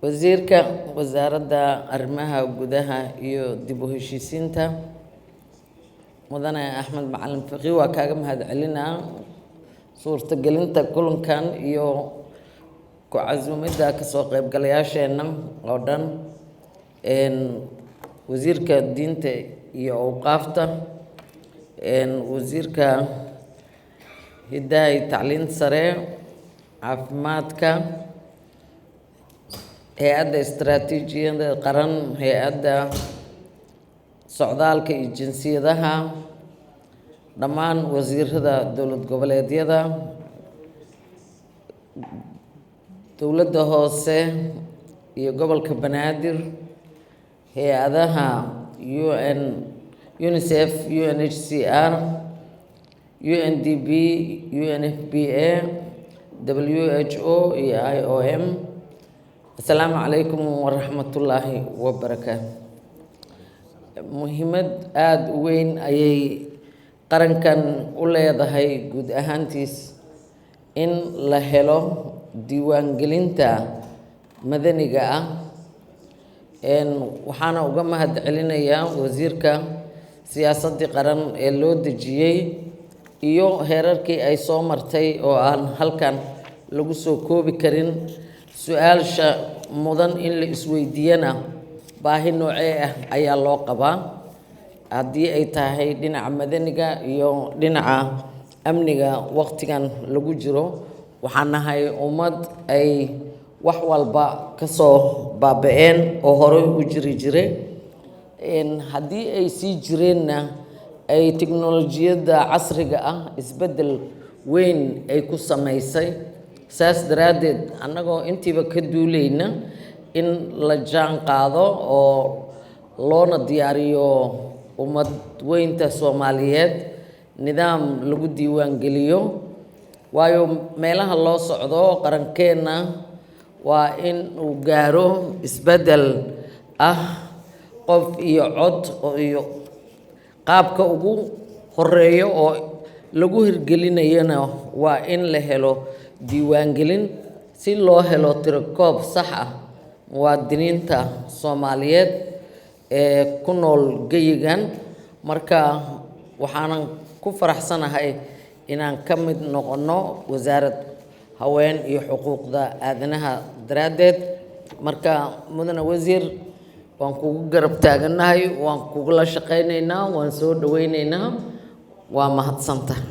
wasiirka wasaaradda arrimaha gudaha iyo dib u heshiisiinta mudane Axmed Macalin Fiqi waa kaaga mahadcelinaa suurtagelinta kulankan iyo ku casuumida ka soo qaybgalayaasheena oo dhan wasiirka diinta iyo awqaafta wasiirka hidaha iyo tacliinta sare caafimaadka hay-adda istaraatiijiyadda qaran hay-adda socdaalka iyo jinsiyadaha dhammaan wasiirada dowlad goboleedyada dowladda hoose iyo gobolka Banaadir hay-adaha UNICEF UNHCR UNDP UNFPA WHO iyo IOM Assalaamu calaykum waraxmatullaahi wabarakaatu muhiimad aad u weyn ayay qarankan u leedahay guud ahaantiis in la helo diiwaangelinta madaniga ah waxaana uga mahadcelinayaa wasiirka siyaasadda qaran ee loo dejiyay iyo heerarkii ay soo martay oo aan halkan lagu soo koobi karin su-aasha mudan in la isweydiiyana baahi noocee ah ayaa loo qabaa haddii ay tahay dhinaca madaniga iyo dhinaca amniga waqtigan lagu jiro waxaan nahay ummad ay wax walba ka soo baaba'een oo horey u jiri jiray haddii ay sii jireenna ay tiknolojiyadda casriga ah isbeddel weyn ay ku samaysay saas daraaddeed annagoo intiiba ka duulayna in la jaan qaado oo loona diyaariyo ummad weynta Soomaaliyeed nidaam lagu diiwaangeliyo waayo meelaha loo socdo qarankeena waa in uu gaaro isbeddel ah qof iyo cod iyo qaabka ugu horeeyo oo lagu hirgelinayana waa in la helo diiwaangelin si loo helo tirokoob sax ah muwaadiniinta Soomaaliyeed ee ku nool geyigan marka waxaan ku faraxsanahay inaan ka mid noqono wasaarad haween iyo xuquuqda aadanaha daraaddeed marka mudane wasiir waan kugu garab taaganahay waan kugula shaqaynaynaa waan soo dhawaynaynaa waa mahadsantahay